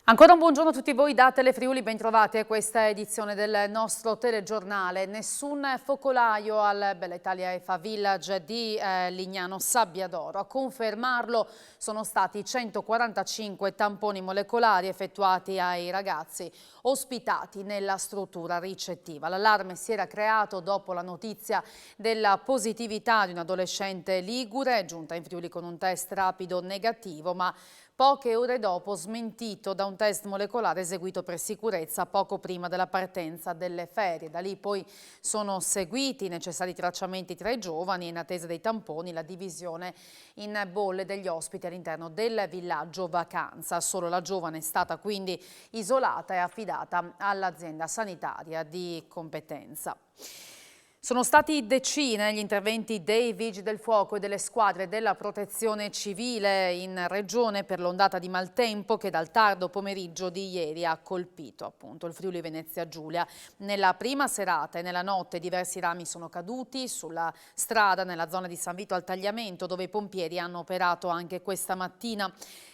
Ancora un buongiorno a tutti voi da Telefriuli, bentrovati a questa edizione del nostro telegiornale. Nessun focolaio al Bella Italia EFA Village di Lignano Sabbiadoro. A confermarlo sono stati 145 tamponi molecolari effettuati ai ragazzi ospitati nella struttura ricettiva. L'allarme si era creato dopo la notizia della positività di un adolescente ligure, giunta in Friuli con un test rapido negativo, ma poche ore dopo smentito da un test molecolare eseguito per sicurezza poco prima della partenza delle ferie. Da lì poi sono seguiti i necessari tracciamenti tra i giovani e in attesa dei tamponi la divisione in bolle degli ospiti all'interno del villaggio vacanza. Solo la giovane è stata quindi isolata e affidata all'azienda sanitaria di competenza. Sono stati decine gli interventi dei Vigili del Fuoco e delle squadre della Protezione Civile in regione per l'ondata di maltempo che dal tardo pomeriggio di ieri ha colpito appunto il Friuli Venezia Giulia. Nella prima serata e nella notte diversi rami sono caduti sulla strada nella zona di San Vito al Tagliamento, dove i pompieri hanno operato anche questa mattina.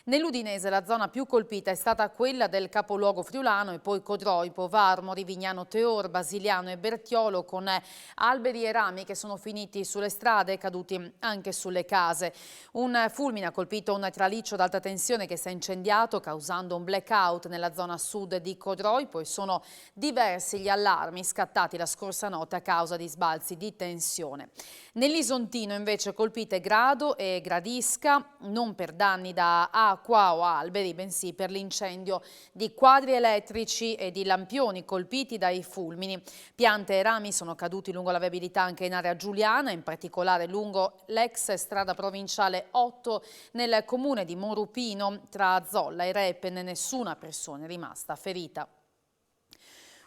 Nell'Udinese la zona più colpita è stata quella del capoluogo friulano e poi Codroipo, Varmo, Rivignano Teor, Basiliano e Bertiolo, con alberi e rami che sono finiti sulle strade e caduti anche sulle case. Un fulmine ha colpito un traliccio d'alta tensione che si è incendiato causando un blackout nella zona sud di Codroipo e sono diversi gli allarmi scattati la scorsa notte a causa di sbalzi di tensione. Nell'Isontino invece colpite Grado e Gradisca, non per danni da acqua o alberi, bensì per l'incendio di quadri elettrici e di lampioni colpiti dai fulmini. Piante e rami sono caduti lungo la viabilità anche in area giuliana, in particolare lungo l'ex strada provinciale 8 nel comune di Morupino tra Zolla e Repen. Nessuna persona è rimasta ferita.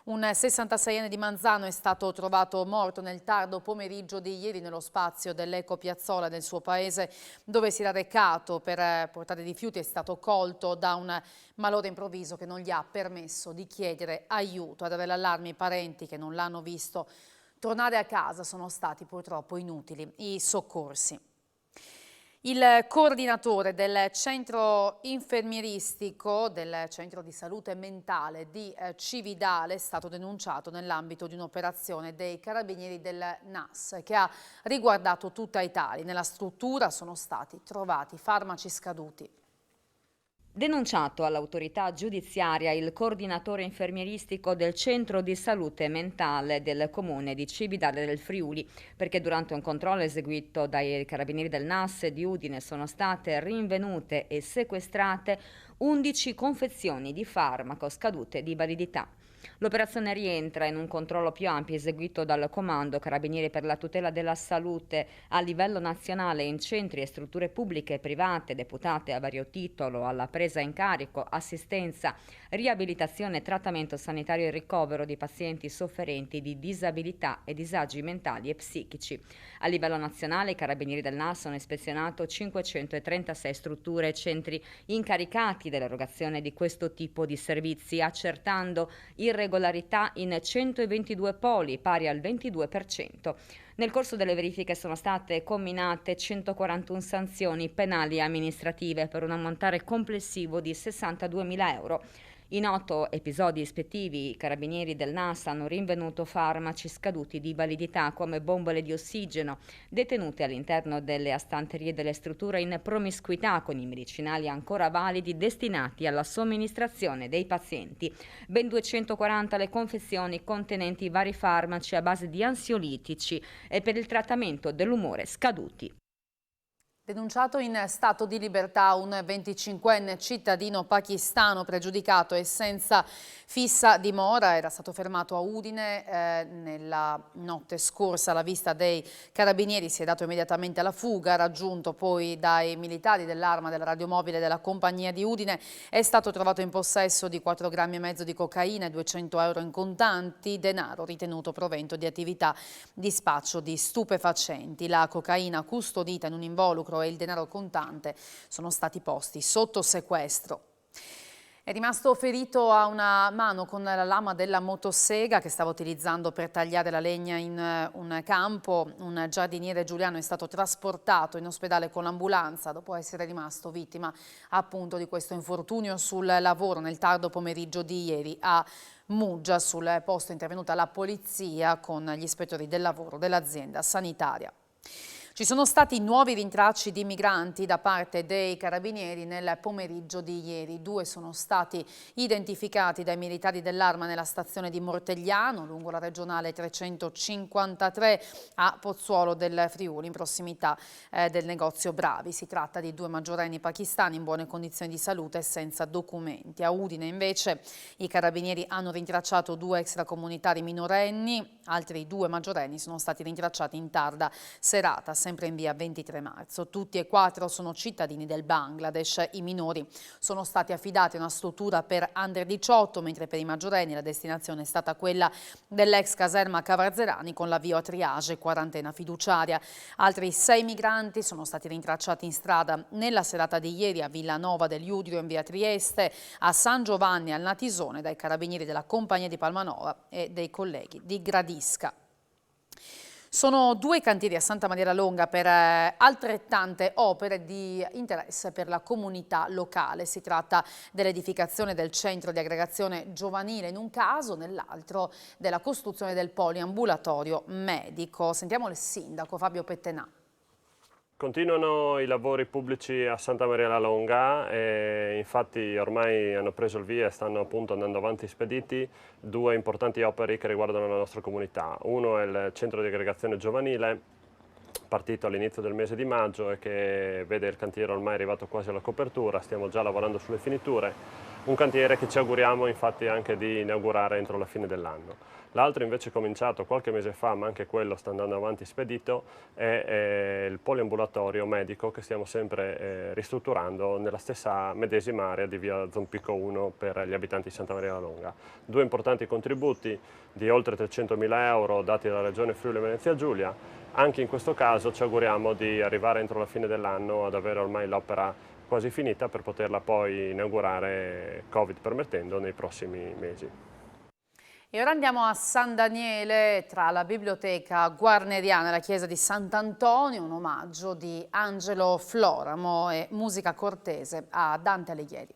Un 66enne di Manzano è stato trovato morto nel tardo pomeriggio di ieri nello spazio dell'Eco Piazzola del suo paese, dove si era recato per portare rifiuti. È stato colto da un malore improvviso che non gli ha permesso di chiedere aiuto. A dare l'allarme i parenti che non l'hanno visto tornare a casa sono stati purtroppo inutili i soccorsi. Il coordinatore del centro infermieristico del centro di salute mentale di Cividale è stato denunciato nell'ambito di un'operazione dei carabinieri del NAS che ha riguardato tutta Italia. Nella struttura sono stati trovati farmaci scaduti. Denunciato all'autorità giudiziaria il coordinatore infermieristico del centro di salute mentale del comune di Cividale del Friuli, perché durante un controllo eseguito dai carabinieri del NAS di Udine sono state rinvenute e sequestrate 11 confezioni di farmaco scadute di validità. L'operazione rientra in un controllo più ampio eseguito dal Comando Carabinieri per la tutela della salute a livello nazionale in centri e strutture pubbliche e private deputate a vario titolo alla presa in carico, assistenza, riabilitazione, trattamento sanitario e ricovero di pazienti sofferenti di disabilità e disagi mentali e psichici. A livello nazionale i Carabinieri del NAS hanno ispezionato 536 strutture e centri incaricati dell'erogazione di questo tipo di servizi, accertando irregolarità in 122 poli, pari al 22%. Nel corso delle verifiche sono state comminate 141 sanzioni penali e amministrative per un ammontare complessivo di 62.000 euro. In 8 episodi ispettivi i carabinieri del NAS hanno rinvenuto farmaci scaduti di validità come bombole di ossigeno detenute all'interno delle astanterie delle strutture in promiscuità con i medicinali ancora validi destinati alla somministrazione dei pazienti. Ben 240 le confezioni contenenti vari farmaci a base di ansiolitici e per il trattamento dell'umore scaduti. Denunciato in stato di libertà un 25enne cittadino pakistano pregiudicato e senza fissa dimora, era stato fermato a Udine nella notte scorsa. Alla vista dei carabinieri si è dato immediatamente alla fuga, raggiunto poi dai militari dell'arma della radiomobile della compagnia di Udine. È stato trovato in possesso di 4,5 grammi di cocaina e 200 euro in contanti, denaro ritenuto provento di attività di spaccio di stupefacenti. La cocaina custodita in un involucro e il denaro contante sono stati posti sotto sequestro. È rimasto ferito a una mano con la lama della motosega che stava utilizzando per tagliare la legna in un campo. Un giardiniere giuliano è stato trasportato in ospedale con l'ambulanza dopo essere rimasto vittima appunto di questo infortunio sul lavoro nel tardo pomeriggio di ieri a Muggia. Sul posto è intervenuta la polizia con gli ispettori del lavoro dell'azienda sanitaria. Ci sono stati nuovi rintracci di migranti da parte dei carabinieri nel pomeriggio di ieri. 2 sono stati identificati dai militari dell'Arma nella stazione di Mortegliano, lungo la regionale 353 a Pozzuolo del Friuli, in prossimità del negozio Bravi. Si tratta di 2 maggiorenni pakistani in buone condizioni di salute e senza documenti. A Udine invece i carabinieri hanno rintracciato 2 extracomunitari minorenni, altri 2 maggiorenni sono stati rintracciati in tarda serata, sempre in via 23 marzo. Tutti e 4 sono cittadini del Bangladesh. I minori sono stati affidati a una struttura per under 18, mentre per i maggiorenni la destinazione è stata quella dell'ex caserma Cavarzerani con l'avvio a triage e quarantena fiduciaria. Altri 6 migranti sono stati rintracciati in strada nella serata di ieri a Villanova del Iudrio in via Trieste, a San Giovanni al Natisone dai carabinieri della Compagnia di Palmanova e dei colleghi di Gradisca. Sono 2 cantieri a Santa Maria la Longa per altrettante opere di interesse per la comunità locale. Si tratta dell'edificazione del centro di aggregazione giovanile in un caso, nell'altro della costruzione del poliambulatorio medico. Sentiamo il sindaco Fabio Pettenà. Continuano i lavori pubblici a Santa Maria la Longa e infatti ormai hanno preso il via e stanno appunto andando avanti spediti 2 importanti opere che riguardano la nostra comunità. Uno è il centro di aggregazione giovanile, partito all'inizio del mese di maggio e che vede il cantiere ormai arrivato quasi alla copertura, stiamo già lavorando sulle finiture. Un cantiere che ci auguriamo infatti anche di inaugurare entro la fine dell'anno. L'altro invece è cominciato qualche mese fa, ma anche quello sta andando avanti spedito, è il poliambulatorio medico che stiamo sempre ristrutturando nella stessa medesima area di via Zompico 1 per gli abitanti di Santa Maria la Longa. 2 importanti contributi di oltre 300.000 euro dati dalla Regione Friuli Venezia Giulia. Anche in questo caso ci auguriamo di arrivare entro la fine dell'anno ad avere ormai l'opera quasi finita per poterla poi inaugurare, Covid permettendo, nei prossimi mesi. E ora andiamo a San Daniele, tra la biblioteca guarneriana e la chiesa di Sant'Antonio, un omaggio di Angelo Floramo e musica cortese a Dante Alighieri.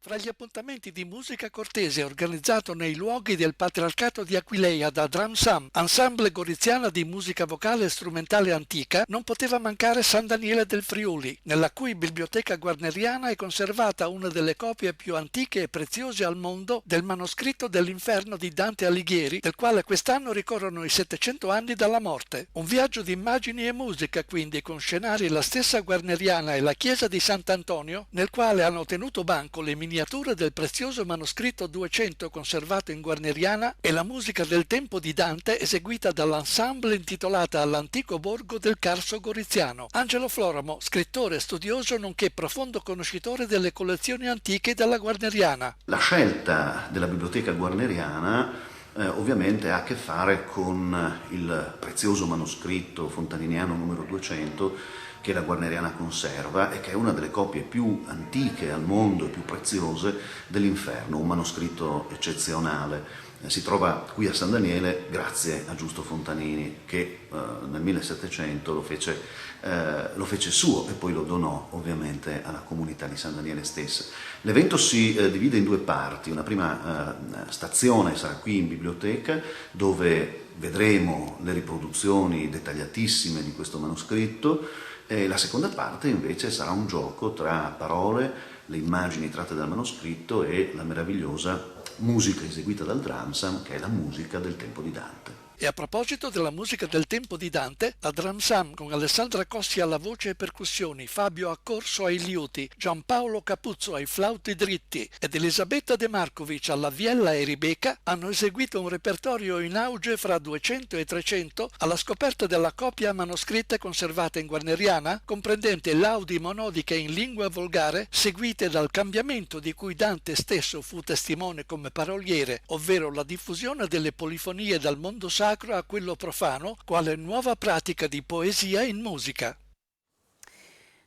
Fra gli appuntamenti di musica cortese organizzato nei luoghi del Patriarcato di Aquileia da Dramsam, ensemble goriziana di musica vocale e strumentale antica, non poteva mancare San Daniele del Friuli, nella cui biblioteca guarneriana è conservata una delle copie più antiche e preziose al mondo del manoscritto dell'Inferno di Dante Alighieri, del quale quest'anno ricorrono i 700 anni dalla morte. Un viaggio di immagini e musica, quindi, con scenari la stessa guarneriana e la chiesa di Sant'Antonio, nel quale hanno tenuto banco le miniature del prezioso manoscritto 200 conservato in guarneriana e la musica del tempo di Dante eseguita dall'ensemble intitolata all'antico borgo del Carso Goriziano. Angelo Floramo, scrittore, studioso nonché profondo conoscitore delle collezioni antiche della guarneriana. La scelta della biblioteca guarneriana ovviamente ha a che fare con il prezioso manoscritto fontaniniano numero 200 che la guarneriana conserva e che è una delle copie più antiche al mondo e più preziose dell'Inferno, un manoscritto eccezionale. Si trova qui a San Daniele grazie a Giusto Fontanini che nel 1700 lo fece suo e poi lo donò ovviamente alla comunità di San Daniele stessa. L'evento si divide in 2 parti, una prima stazione sarà qui in biblioteca dove vedremo le riproduzioni dettagliatissime di questo manoscritto e la seconda parte invece sarà un gioco tra parole, le immagini tratte dal manoscritto e la meravigliosa musica eseguita dal Dramsam, che è la musica del tempo di Dante. E a proposito della musica del tempo di Dante, la Dramsam con Alessandra Cossi alla voce e percussioni, Fabio Accorso ai liuti, Giampaolo Capuzzo ai flauti dritti ed Elisabetta De Markovic alla viella e ribeca hanno eseguito un repertorio in auge fra 200 e 300 alla scoperta della copia manoscritta conservata in guarneriana, comprendente laudi monodiche in lingua volgare seguite dal cambiamento di cui Dante stesso fu testimone come paroliere, ovvero la diffusione delle polifonie dal mondo sacro a quello profano, quale nuova pratica di poesia in musica.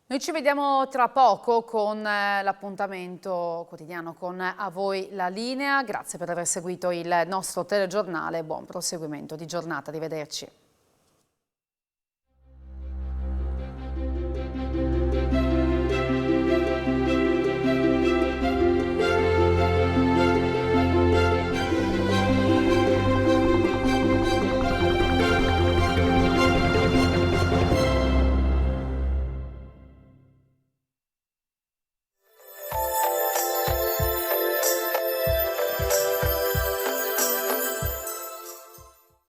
Noi ci vediamo tra poco con l'appuntamento quotidiano con A Voi la Linea. Grazie per aver seguito il nostro telegiornale. Buon proseguimento di giornata. Arrivederci.